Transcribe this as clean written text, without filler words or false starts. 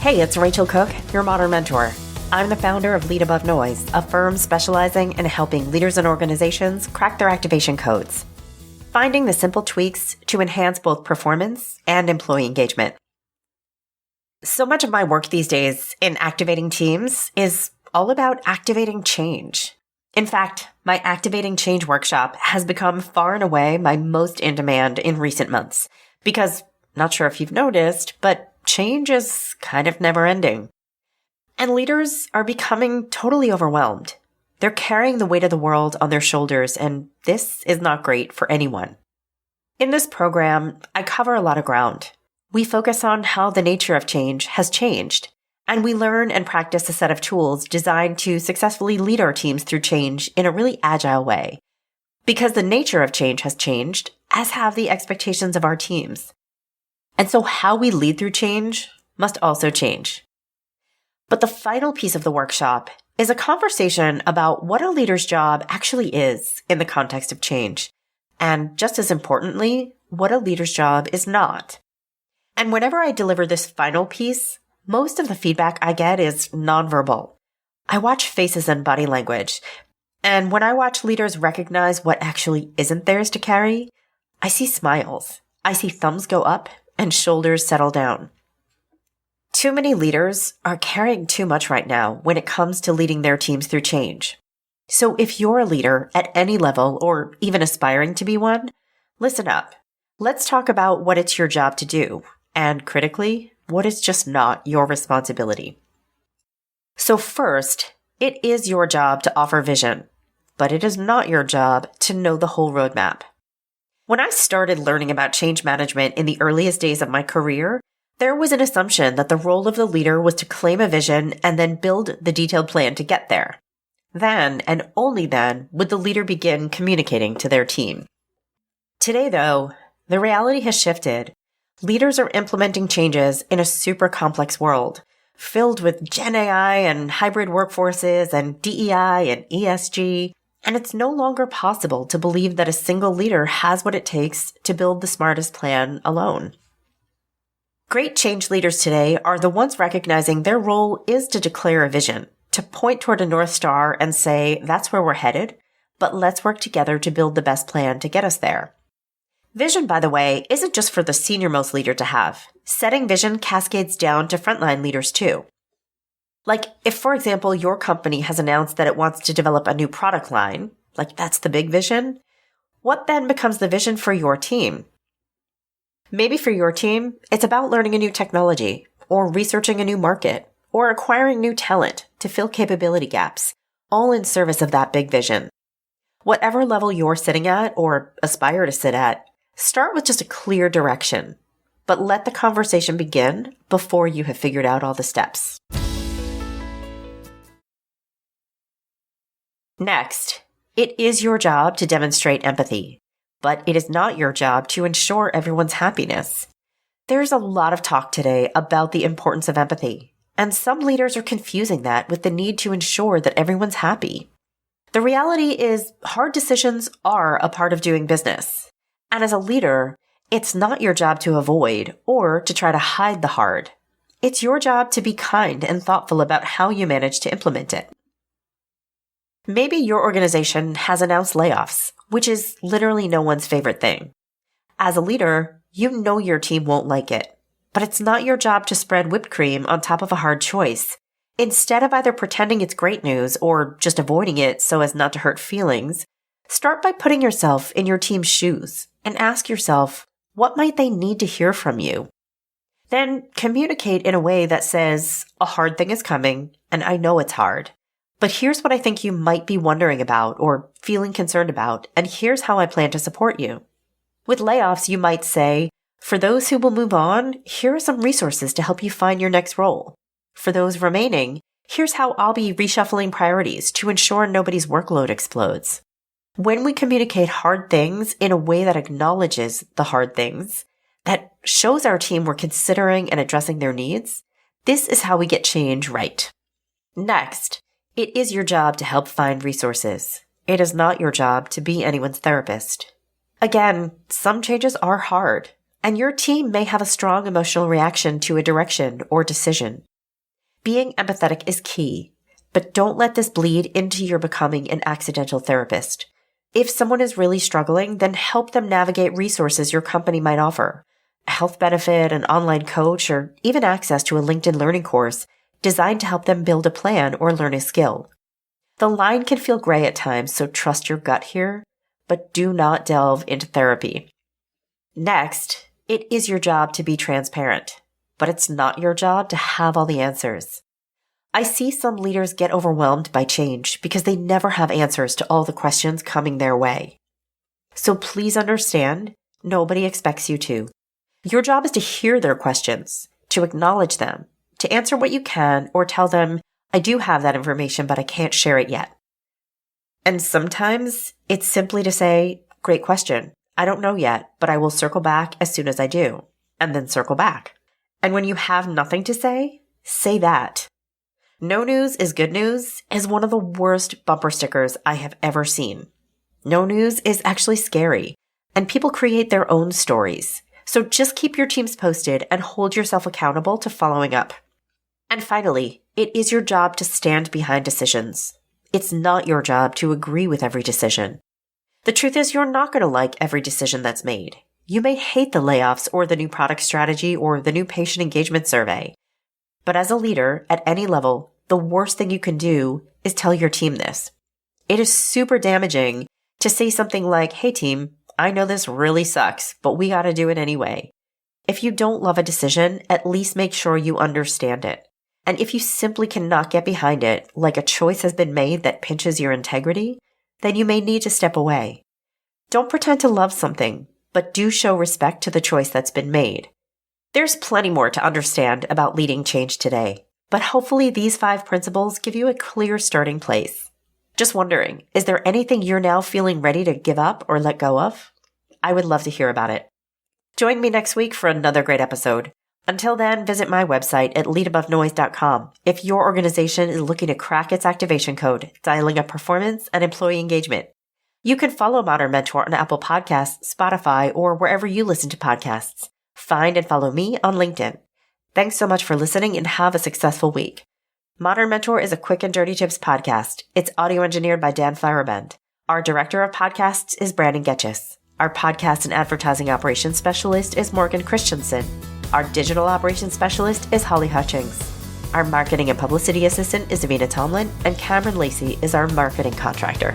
Hey, it's Rachel Cooke, your modern mentor. I'm the founder of Lead Above Noise, a firm specializing in helping leaders and organizations crack their activation codes, finding the simple tweaks to enhance both performance and employee engagement. So much of my work these days in activating teams is all about activating change. In fact, my Activating Change workshop has become far and away my most in demand in recent months because, not sure if you've noticed, but change is kind of never ending. And leaders are becoming totally overwhelmed. They're carrying the weight of the world on their shoulders, and this is not great for anyone. In this program, I cover a lot of ground. We focus on how the nature of change has changed, and we learn and practice a set of tools designed to successfully lead our teams through change in a really agile way. Because the nature of change has changed, as have the expectations of our teams. And so how we lead through change must also change. But the final piece of the workshop is a conversation about what a leader's job actually is in the context of change. And just as importantly, what a leader's job is not. And whenever I deliver this final piece, most of the feedback I get is nonverbal. I watch faces and body language. And when I watch leaders recognize what actually isn't theirs to carry, I see smiles. I see thumbs go up and shoulders settle down. Too many leaders are carrying too much right now when it comes to leading their teams through change. So if you're a leader at any level or even aspiring to be one, listen up. Let's talk about what it's your job to do, and critically, what is just not your responsibility. So first, it is your job to offer vision, but it is not your job to know the whole roadmap. When I started learning about change management in the earliest days of my career, there was an assumption that the role of the leader was to claim a vision and then build the detailed plan to get there. Then, and only then, would the leader begin communicating to their team. Today, though, the reality has shifted. Leaders are implementing changes in a super complex world, filled with Gen AI and hybrid workforces and DEI and ESG, and it's no longer possible to believe that a single leader has what it takes to build the smartest plan alone. Great change leaders today are the ones recognizing their role is to declare a vision, to point toward a North Star and say, that's where we're headed, but let's work together to build the best plan to get us there. Vision, by the way, isn't just for the senior-most leader to have. Setting vision cascades down to frontline leaders too. Like if, for example, your company has announced that it wants to develop a new product line, like that's the big vision, what then becomes the vision for your team? Maybe for your team, it's about learning a new technology, or researching a new market, or acquiring new talent to fill capability gaps, all in service of that big vision. Whatever level you're sitting at or aspire to sit at, start with just a clear direction, but let the conversation begin before you have figured out all the steps. Next, it is your job to demonstrate empathy, but it is not your job to ensure everyone's happiness. There's a lot of talk today about the importance of empathy, and some leaders are confusing that with the need to ensure that everyone's happy. The reality is hard decisions are a part of doing business. And as a leader, it's not your job to avoid or to try to hide the hard. It's your job to be kind and thoughtful about how you manage to implement it. Maybe your organization has announced layoffs, which is literally no one's favorite thing. As a leader, you know your team won't like it, but it's not your job to spread whipped cream on top of a hard choice. Instead of either pretending it's great news or just avoiding it so as not to hurt feelings, start by putting yourself in your team's shoes and ask yourself, what might they need to hear from you? Then communicate in a way that says, a hard thing is coming, and I know it's hard. But here's what I think you might be wondering about or feeling concerned about, and here's how I plan to support you. With layoffs, you might say, for those who will move on, here are some resources to help you find your next role. For those remaining, here's how I'll be reshuffling priorities to ensure nobody's workload explodes. When we communicate hard things in a way that acknowledges the hard things, that shows our team we're considering and addressing their needs, this is how we get change right. Next, it is your job to help find resources. It is not your job to be anyone's therapist. Again, some changes are hard, and your team may have a strong emotional reaction to a direction or decision. Being empathetic is key, but don't let this bleed into your becoming an accidental therapist. If someone is really struggling, then help them navigate resources your company might offer. A health benefit, an online coach, or even access to a LinkedIn learning course designed to help them build a plan or learn a skill. The line can feel gray at times, so trust your gut here, but do not delve into therapy. Next, it is your job to be transparent, but it's not your job to have all the answers. I see some leaders get overwhelmed by change because they never have answers to all the questions coming their way. So please understand, nobody expects you to. Your job is to hear their questions, to acknowledge them, to answer what you can, or tell them, I do have that information, but I can't share it yet. And sometimes it's simply to say, great question. I don't know yet, but I will circle back as soon as I do, and then circle back. And when you have nothing to say that. No news is good news is one of the worst bumper stickers I have ever seen. No news is actually scary, and people create their own stories. So just keep your teams posted and hold yourself accountable to following up. And finally, it is your job to stand behind decisions. It's not your job to agree with every decision. The truth is you're not going to like every decision that's made. You may hate the layoffs or the new product strategy or the new patient engagement survey. But as a leader at any level, the worst thing you can do is tell your team this. It is super damaging to say something like, hey team, I know this really sucks, but we got to do it anyway. If you don't love a decision, at least make sure you understand it. And if you simply cannot get behind it, like a choice has been made that pinches your integrity, then you may need to step away. Don't pretend to love something, but do show respect to the choice that's been made. There's plenty more to understand about leading change today, but hopefully these 5 principles give you a clear starting place. Just wondering, is there anything you're now feeling ready to give up or let go of? I would love to hear about it. Join me next week for another great episode. Until then, visit my website at leadabovenoise.com if your organization is looking to crack its activation code, dialing up performance and employee engagement. You can follow Modern Mentor on Apple Podcasts, Spotify, or wherever you listen to podcasts. Find and follow me on LinkedIn. Thanks so much for listening and have a successful week. Modern Mentor is a quick and dirty tips podcast. It's audio engineered by Dan Firebend. Our director of podcasts is Brandon Getchis. Our podcast and advertising operations specialist is Morgan Christensen. Our digital operations specialist is Holly Hutchings. Our marketing and publicity assistant is Davina Tomlin, and Cameron Lacey is our marketing contractor.